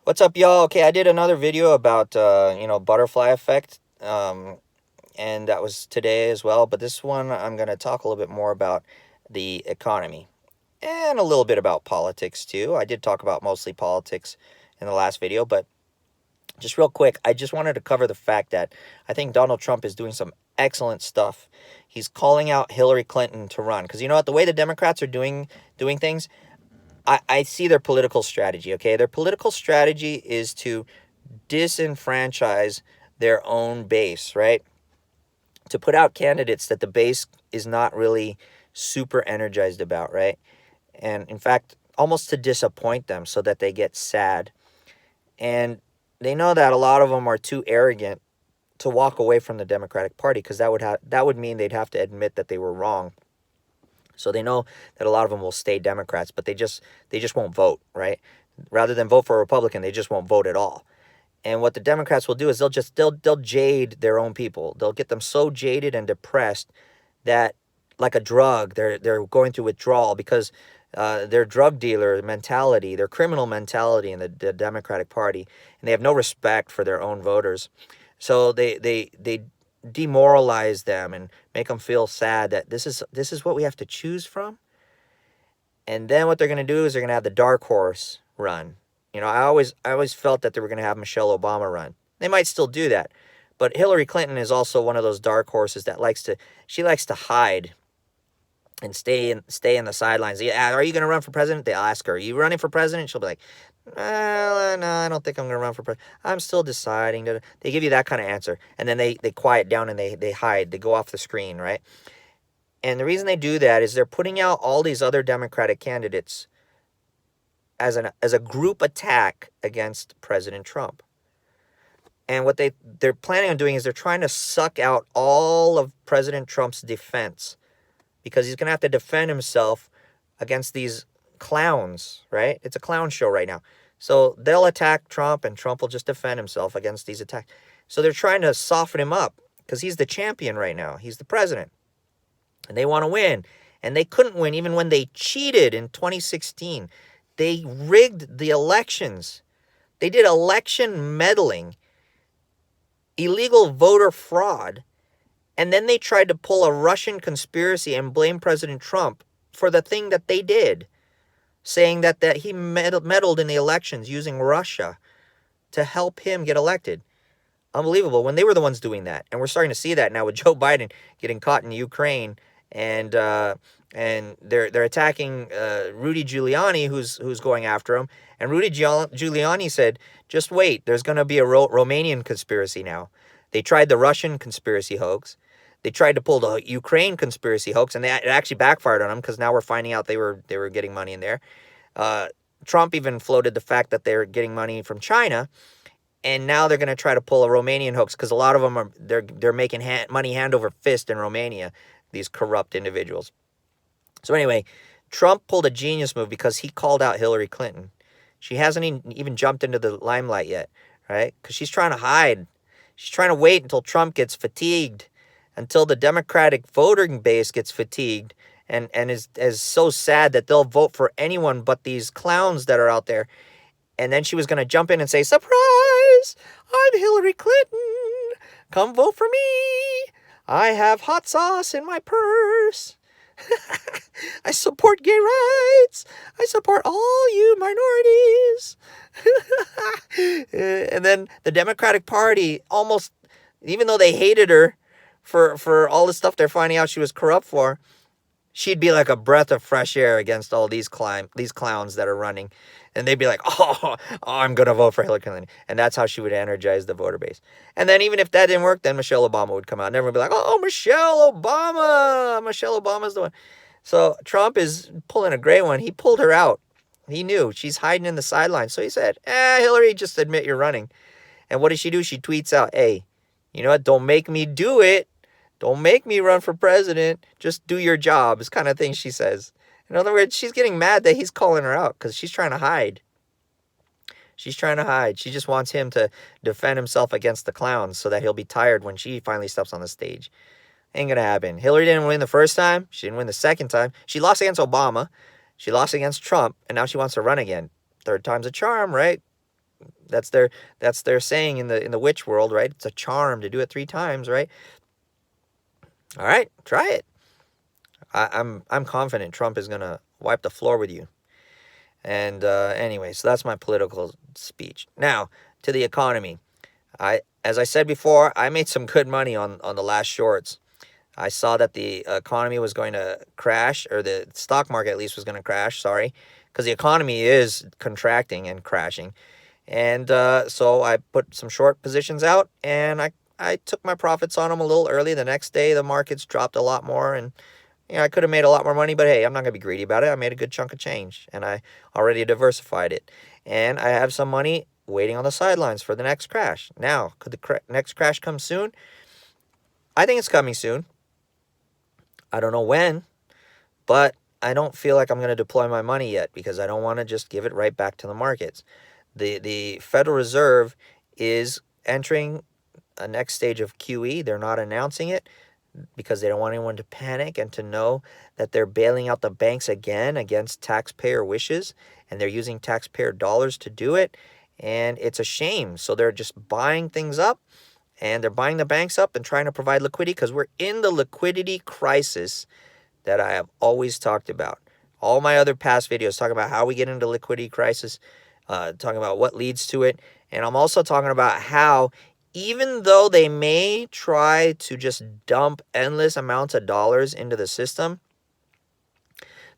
What's up, y'all? Okay, I did another video about butterfly effect, and that was today as well. But this one, I'm going to talk a little bit more about the economy and a little bit about politics too. I did talk about mostly politics in the last video, but just real quick, I just wanted to cover the fact that I think Donald Trump is doing some excellent stuff. He's calling out Hillary Clinton to run because you know what, the way the Democrats are doing things, I see their political strategy. Okay, their political strategy is to disenfranchise their own base, right? To put out candidates that the base is not really super energized about, right? And in fact, almost to disappoint them so that they get sad. And they know that a lot of them are too arrogant to walk away from the Democratic Party because that would mean they'd have to admit that they were wrong. So they know that a lot of them will stay Democrats, but they just won't vote, right? Rather than vote for a Republican, they just won't vote at all. And what the Democrats will do is they'll jade their own people. They'll get them so jaded and depressed that, like a drug, they're going through withdrawal because their drug dealer mentality, their criminal mentality in the Democratic Party, and they have no respect for their own voters. So they demoralize them and make them feel sad that this is what we have to choose from. And then what they're going to do is they're going to have the dark horse run. You know, I always felt that they were going to have Michelle Obama run. They might still do that. But Hillary Clinton is also one of those dark horses that likes to hide and stay in the sidelines. Yeah, are you going to run for president? They'll ask her, are you running for president? She'll be like, well, no, I don't think I'm going to run for president. I'm still deciding. They give you that kind of answer. And then they quiet down and they hide. They go off the screen, right? And the reason they do that is they're putting out all these other Democratic candidates as a group attack against President Trump. And what they're planning on doing is they're trying to suck out all of President Trump's defense because he's going to have to defend himself against these clowns, right? It's a clown show right now. So they'll attack Trump and Trump will just defend himself against these attacks. So they're trying to soften him up because he's the champion right now. He's the president. And they want to win. And they couldn't win even when they cheated in 2016. They rigged the elections. They did election meddling, illegal voter fraud, and then they tried to pull a Russian conspiracy and blame President Trump for the thing that they did, saying that he meddled in the elections using Russia to help him get elected. Unbelievable, when they were the ones doing that. And we're starting to see that now with Joe Biden getting caught in Ukraine, and they're attacking Rudy Giuliani, who's going after him. And Rudy Giuliani said, just wait, there's going to be a Romanian conspiracy now. They tried the Russian conspiracy hoax. They tried to pull the Ukraine conspiracy hoax, and it actually backfired on them because now we're finding out they were getting money in there. Trump even floated the fact that they're getting money from China, and now they're going to try to pull a Romanian hoax because a lot of them they're making money hand over fist in Romania, these corrupt individuals. So anyway, Trump pulled a genius move because he called out Hillary Clinton. She hasn't even jumped into the limelight yet, right? Because she's trying to hide. She's trying to wait until Trump gets fatigued, until the Democratic voting base gets fatigued and is so sad that they'll vote for anyone but these clowns that are out there. And then she was going to jump in and say, surprise, I'm Hillary Clinton. Come vote for me. I have hot sauce in my purse. I support gay rights. I support all you minorities. And then the Democratic Party almost, even though they hated her for all the stuff they're finding out she was corrupt for, she'd be like a breath of fresh air against all these clowns that are running. And they'd be like, oh, I'm going to vote for Hillary Clinton. And that's how she would energize the voter base. And then even if that didn't work, then Michelle Obama would come out. And everyone would be like, oh, Michelle Obama. Michelle Obama's the one. So Trump is pulling a great one. He pulled her out. He knew she's hiding in the sidelines. So he said, Hillary, just admit you're running. And what does she do? She tweets out, hey, you know what? Don't make me do it. Don't make me run for president. Just do your job. It's kind of thing she says. In other words, she's getting mad that he's calling her out because she's trying to hide. She's trying to hide. She just wants him to defend himself against the clowns so that he'll be tired when she finally steps on the stage. Ain't gonna happen. Hillary didn't win the first time. She didn't win the second time. She lost against Obama. She lost against Trump. And now she wants to run again. Third time's a charm, right? That's their saying in the witch world, right? It's a charm to do it 3 times, right? All right, try it. I'm confident Trump is gonna wipe the floor with you. And anyway, so that's my political speech. Now to the economy. As I said before, I made some good money on the last shorts. I saw that the economy was going to crash, or the stock market at least was going to crash. Sorry, because the economy is contracting and crashing. And so I put some short positions out, and I took my profits on them a little early. The next day, the markets dropped a lot more, and I could have made a lot more money, but hey, I'm not going to be greedy about it. I made a good chunk of change, and I already diversified it. And I have some money waiting on the sidelines for the next crash. Now, could the next crash come soon? I think it's coming soon. I don't know when, but I don't feel like I'm going to deploy my money yet because I don't want to just give it right back to the markets. The Federal Reserve is entering a next stage of QE. They're not announcing it because they don't want anyone to panic and to know that they're bailing out the banks again against taxpayer wishes, and they're using taxpayer dollars to do it. And it's a shame. So they're just buying things up, and they're buying the banks up and trying to provide liquidity because we're in the liquidity crisis that I have always talked about. All my other past videos talking about how we get into liquidity crisis, talking about what leads to it. And I'm also talking about how even though they may try to just dump endless amounts of dollars into the system,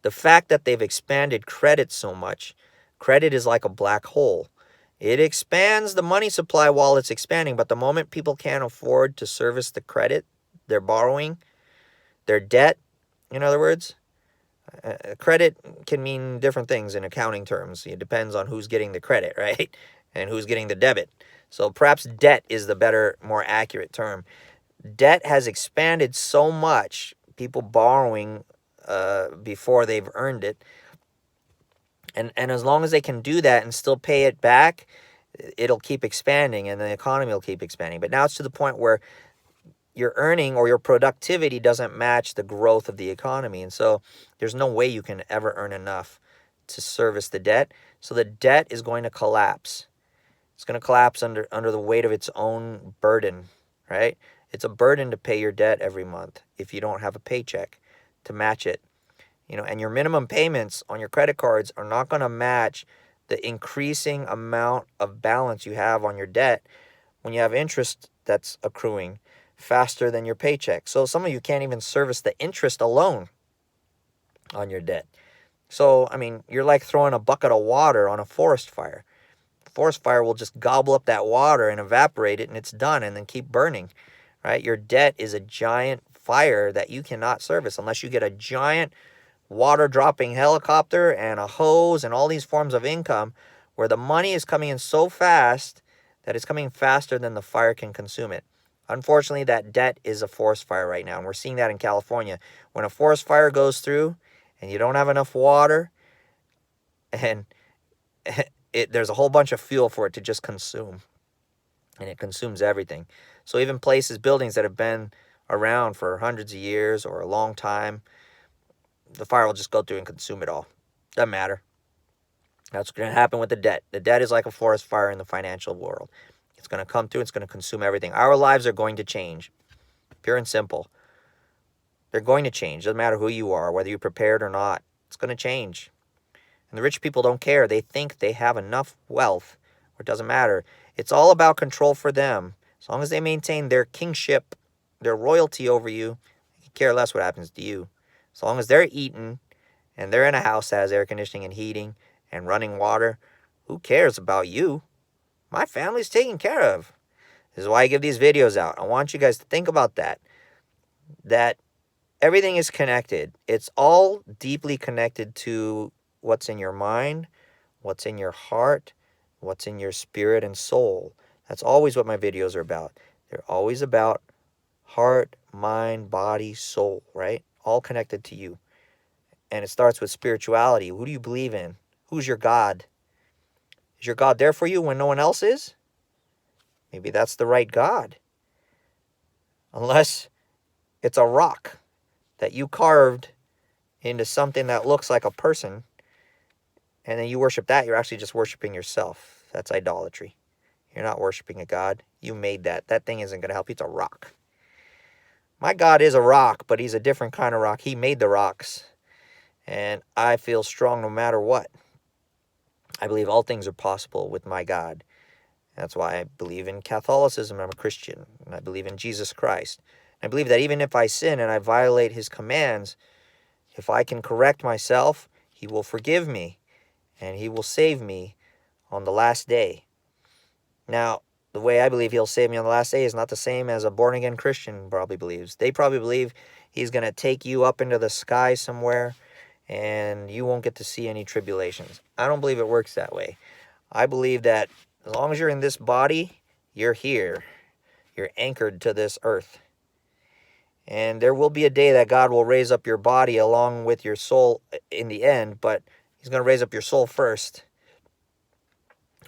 the fact that they've expanded credit so much, credit is like a black hole. It expands the money supply while it's expanding, but the moment people can't afford to service the credit they're borrowing, their debt, in other words, credit can mean different things in accounting terms. It depends on who's getting the credit, right? And who's getting the debit. So perhaps debt is the better, more accurate term. Debt has expanded so much, people borrowing before they've earned it. And as long as they can do that and still pay it back, it'll keep expanding and the economy will keep expanding. But now it's to the point where your earning or your productivity doesn't match the growth of the economy. And so there's no way you can ever earn enough to service the debt. So the debt is going to collapse. It's going to collapse under the weight of its own burden, right? It's a burden to pay your debt every month if you don't have a paycheck to match it. And your minimum payments on your credit cards are not going to match the increasing amount of balance you have on your debt when you have interest that's accruing faster than your paycheck. So some of you can't even service the interest alone on your debt. So, I mean, you're like throwing a bucket of water on a forest fire. Forest fire will just gobble up that water and evaporate it, and it's done, and then keep burning, right? Your debt is a giant fire that you cannot service unless you get a giant water dropping helicopter and a hose and all these forms of income where the money is coming in so fast that it's coming faster than the fire can consume it. Unfortunately, that debt is a forest fire right now, and we're seeing that in California. When a forest fire goes through and you don't have enough water, and there's a whole bunch of fuel for it to just consume, and it consumes everything. So even places, buildings that have been around for hundreds of years or a long time, the fire will just go through and consume it all. Doesn't matter. That's going to happen with the debt. The debt is like a forest fire in the financial world. It's going to come through. It's going to consume everything. Our lives are going to change. Pure and simple. They're going to change. Doesn't matter who you are, whether you're prepared or not. It's going to change. And the rich people don't care. They think they have enough wealth, or it doesn't matter. It's all about control for them. As long as they maintain their kingship, their royalty over you, they care less what happens to you. As long as they're eating and they're in a house that has air conditioning and heating and running water, who cares about you? My family's taken care of. This is why I give these videos out. I want you guys to think about that. That everything is connected. It's all deeply connected to what's in your mind, what's in your heart, what's in your spirit and soul. That's always what my videos are about. They're always about heart, mind, body, soul, right? All connected to you. And it starts with spirituality. Who do you believe in? Who's your God? Is your God there for you when no one else is? Maybe that's the right God. Unless it's a rock that you carved into something that looks like a person, and then you worship that, you're actually just worshiping yourself. That's idolatry. You're not worshiping a God. You made that. That thing isn't going to help you. It's a rock. My God is a rock, but he's a different kind of rock. He made the rocks. And I feel strong no matter what. I believe all things are possible with my God. That's why I believe in Catholicism. I'm a Christian. And I believe in Jesus Christ. I believe that even if I sin and I violate his commands, if I can correct myself, he will forgive me. And he will save me on the last day. Now, the way I believe he'll save me on the last day is not the same as a born-again Christian probably believes. They probably believe he's going to take you up into the sky somewhere and you won't get to see any tribulations. I don't believe it works that way. I believe that as long as you're in this body, you're here. You're anchored to this earth. And there will be a day that God will raise up your body along with your soul in the end, but he's going to raise up your soul first.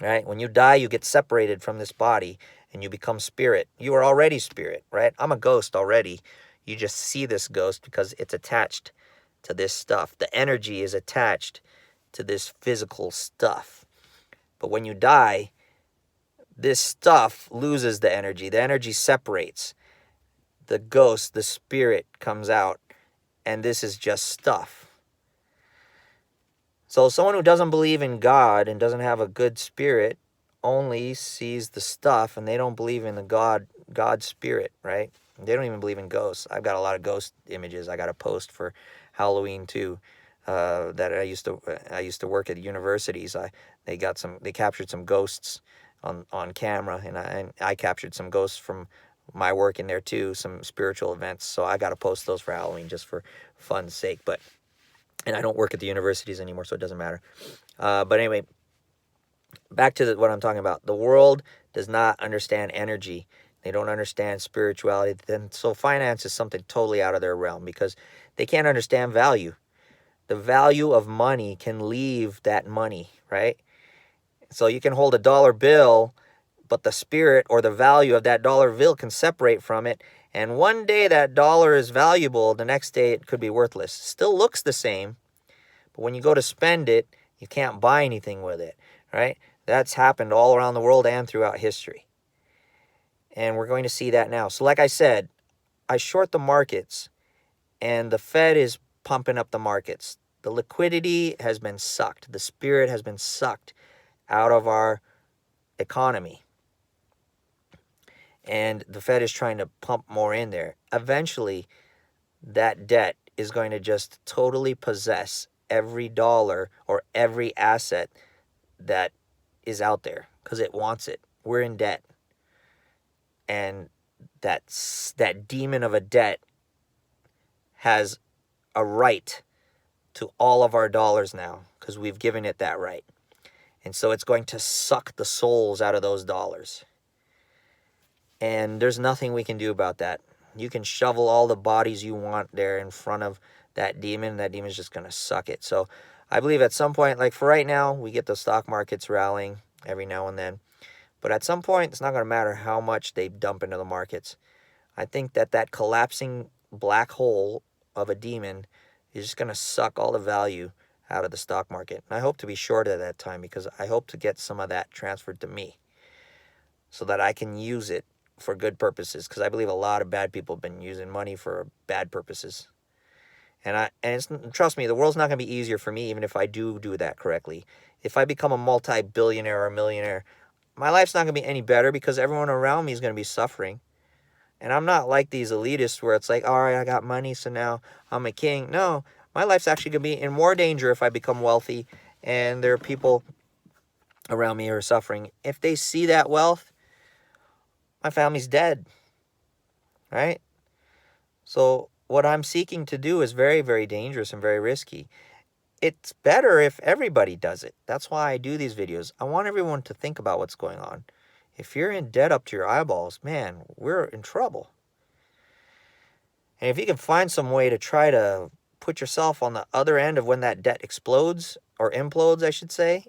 Right? When you die, you get separated from this body and you become spirit. You are already spirit, right? I'm a ghost already. You just see this ghost because it's attached to this stuff. The energy is attached to this physical stuff. But when you die, this stuff loses the energy. The energy separates. The ghost, the spirit comes out, and this is just stuff. So someone who doesn't believe in God and doesn't have a good spirit only sees the stuff, and they don't believe in the God spirit, right? They don't even believe in ghosts. I've got a lot of ghost images I got to post for Halloween too. That I used to work at universities. They captured some ghosts on camera, and I captured some ghosts from my work in there too, some spiritual events. So I got to post those for Halloween just for fun's sake. And I don't work at the universities anymore, so it doesn't matter. But anyway, back to what I'm talking about. The world does not understand energy. They don't understand spirituality. So finance is something totally out of their realm because they can't understand value. The value of money can leave that money, right? So you can hold a dollar bill, but the spirit or the value of that dollar bill can separate from it. And one day that dollar is valuable, the next day it could be worthless. Still looks the same, but when you go to spend it, you can't buy anything with it, right? That's happened all around the world and throughout history. And we're going to see that now. So like I said, I short the markets, and the Fed is pumping up the markets. The liquidity has been sucked. The spirit has been sucked out of our economy. And the Fed is trying to pump more in there. Eventually, that debt is going to just totally possess every dollar or every asset that is out there because it wants it. We're in debt. And that demon of a debt has a right to all of our dollars now because we've given it that right. And so it's going to suck the souls out of those dollars. And there's nothing we can do about that. You can shovel all the bodies you want there in front of that demon, and that demon's just going to suck it. So I believe at some point, like for right now, we get the stock markets rallying every now and then. But at some point, it's not going to matter how much they dump into the markets. I think that collapsing black hole of a demon is just going to suck all the value out of the stock market. And I hope to be short at that time because I hope to get some of that transferred to me so that I can use it for good purposes, because I believe a lot of bad people have been using money for bad purposes. And trust me, the world's not going to be easier for me even if I do that correctly. If I become a multi-billionaire or a millionaire, my life's not going to be any better because everyone around me is going to be suffering. And I'm not like these elitists where it's like, all right, I got money, so now I'm a king. No, my life's actually going to be in more danger if I become wealthy and there are people around me who are suffering. If they see that wealth, my family's dead, right? So what I'm seeking to do is very, very dangerous and very risky. It's better if everybody does it. That's why I do these videos. I want everyone to think about what's going on. If you're in debt up to your eyeballs, man, we're in trouble. And if you can find some way to try to put yourself on the other end of when that debt explodes, or implodes, I should say,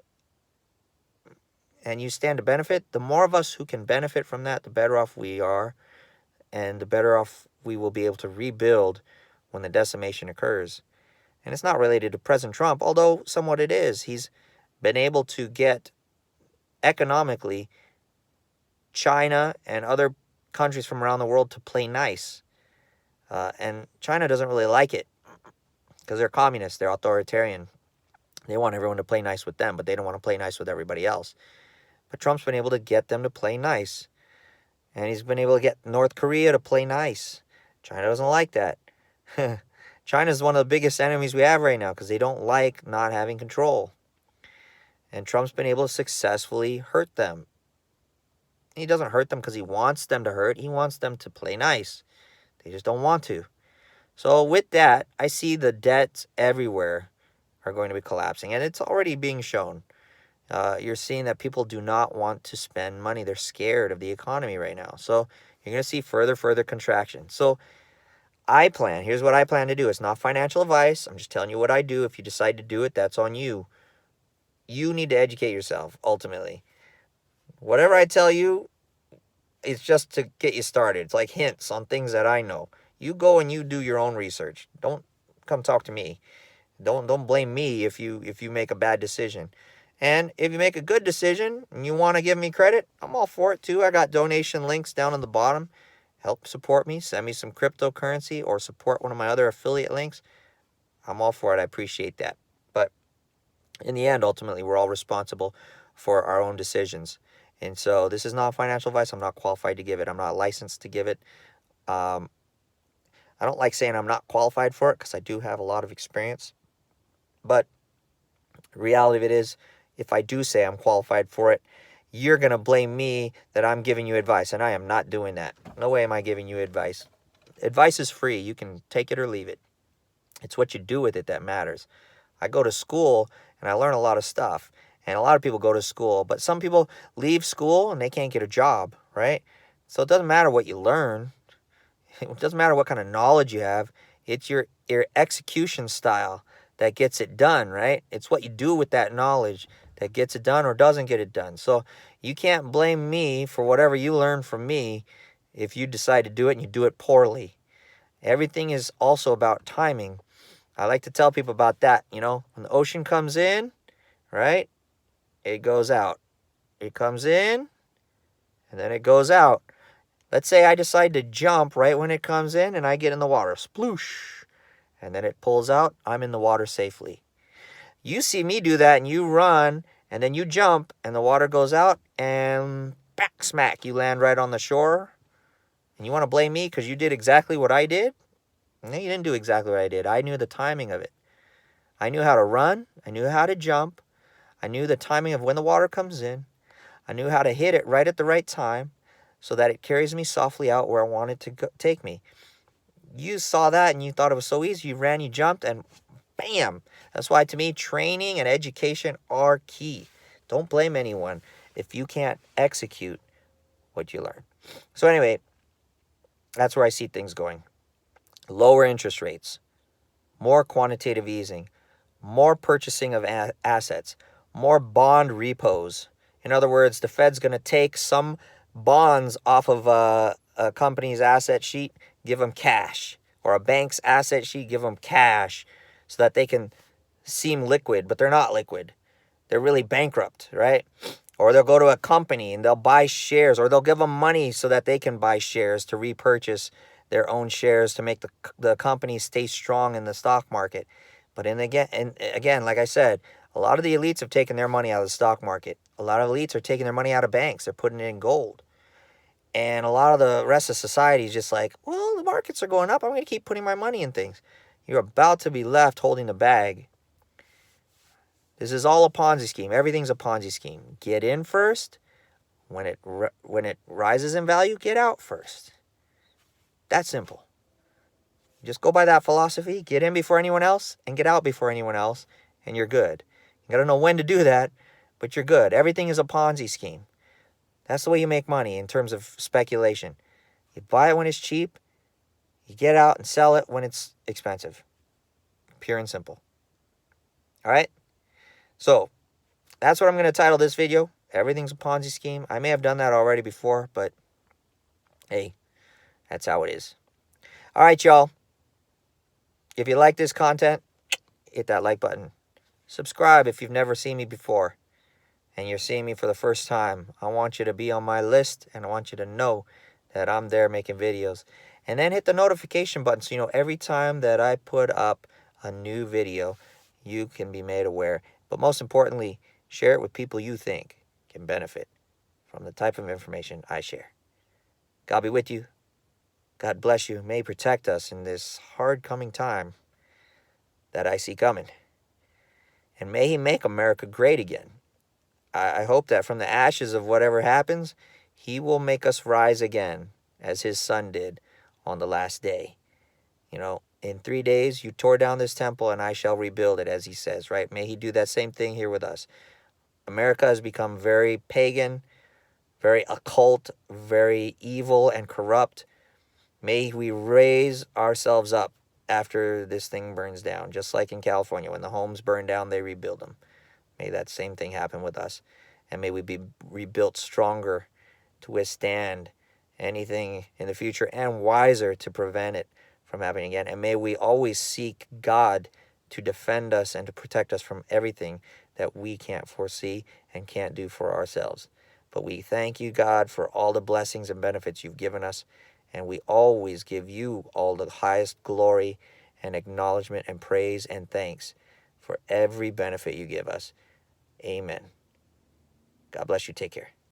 and you stand to benefit, the more of us who can benefit from that, the better off we are, and the better off we will be able to rebuild when the decimation occurs. And it's not related to President Trump, although somewhat it is. He's been able to get economically China and other countries from around the world to play nice. And China doesn't really like it because they're communists, they're authoritarian. They want everyone to play nice with them, but they don't want to play nice with everybody else. But Trump's been able to get them to play nice. And he's been able to get North Korea to play nice. China doesn't like that. China is one of the biggest enemies we have right now because they don't like not having control. And Trump's been able to successfully hurt them. He doesn't hurt them because he wants them to hurt. He wants them to play nice. They just don't want to. So with that, I see the debts everywhere are going to be collapsing. And it's already being shown. You're seeing that people do not want to spend money. They're scared of the economy right now. So you're going to see further contraction. So here's what I plan to do. It's not financial advice. I'm just telling you what I do. If you decide to do it, that's on you. You need to educate yourself, ultimately. Whatever I tell you, it's just to get you started. It's like hints on things that I know. You go and you do your own research. Don't come talk to me. Don't blame me if you make a bad decision. And if you make a good decision and you want to give me credit, I'm all for it too. I got donation links down on the bottom. Help support me. Send me some cryptocurrency or support one of my other affiliate links. I'm all for it. I appreciate that. But in the end, ultimately, we're all responsible for our own decisions. And so this is not financial advice. I'm not qualified to give it. I'm not licensed to give it. I don't like saying I'm not qualified for it because I do have a lot of experience. But the reality of it is, if I do say I'm qualified for it, you're going to blame me that I'm giving you advice, and I am not doing that. No way am I giving you advice. Advice is free. You can take it or leave it. It's what you do with it that matters. I go to school, and I learn a lot of stuff. And a lot of people go to school, but some people leave school, and they can't get a job, right? So it doesn't matter what you learn. It doesn't matter what kind of knowledge you have. It's your execution style that gets it done, right? It's what you do with that knowledge that gets it done or doesn't get it done. So you can't blame me for whatever you learn from me if you decide to do it and you do it poorly. Everything is also about timing. I like to tell people about that. When the ocean comes in, right, it goes out. It comes in, and then it goes out. Let's say I decide to jump right when it comes in, and I get in the water. Sploosh. And then it pulls out. I'm in the water safely. You see me do that, and you run, and then you jump, and the water goes out, and back smack, you land right on the shore. And you want to blame me because you did exactly what I did? No, you didn't do exactly what I did. I knew the timing of it. I knew how to run. I knew how to jump. I knew the timing of when the water comes in. I knew how to hit it right at the right time so that it carries me softly out where I want it to take me. You saw that, and you thought it was so easy. You ran, you jumped, and bam. That's why, to me, training and education are key. Don't blame anyone if you can't execute what you learn. So anyway, that's where I see things going. Lower interest rates, more quantitative easing, more purchasing of assets, more bond repos. In other words, the Fed's going to take some bonds off of a company's asset sheet, give them cash, or a bank's asset sheet, give them cash, so that they can seem liquid, but they're not liquid. They're really bankrupt, right? Or they'll go to a company and they'll buy shares, or they'll give them money so that they can buy shares to repurchase their own shares to make the company stay strong in the stock market. But again, like I said, a lot of the elites have taken their money out of the stock market. A lot of elites are taking their money out of banks. They're putting it in gold. And a lot of the rest of society is just like, well, the markets are going up. I'm going to keep putting my money in things. You're about to be left holding the bag. This is all a Ponzi scheme. Everything's a Ponzi scheme. Get in first. When it rises in value, get out first. That's simple. Just go by that philosophy. Get in before anyone else and get out before anyone else, and you're good. You got to know when to do that, but you're good. Everything is a Ponzi scheme. That's the way you make money in terms of speculation. You buy it when it's cheap. You get out and sell it when it's expensive. Pure and simple. All right? So, that's what I'm going to title this video. Everything's a Ponzi scheme. I may have done that already before, but hey, that's how it is. All right, y'all. If you like this content, hit that like button. Subscribe if you've never seen me before. and you're seeing me for the first time, I want you to be on my list, and I want you to know that I'm there making videos. And then hit the notification button so you know every time that I put up a new video, you can be made aware. But most importantly, share it with people you think can benefit from the type of information I share. God be with you. God bless you. May He protect us in this hard coming time that I see coming. And may He make America great again. I hope that from the ashes of whatever happens, He will make us rise again, as His Son did on the last day. You know, in 3 days, you tore down this temple and I shall rebuild it, as He says, right? May He do that same thing here with us. America has become very pagan, very occult, very evil and corrupt. May we raise ourselves up after this thing burns down, just like in California. When the homes burn down, they rebuild them. May that same thing happen with us. And may we be rebuilt stronger to withstand anything in the future and wiser to prevent it from happening again. And may we always seek God to defend us and to protect us from everything that we can't foresee and can't do for ourselves. But we thank you, God, for all the blessings and benefits you've given us. And we always give you all the highest glory and acknowledgement and praise and thanks for every benefit you give us. Amen. God bless you. Take care.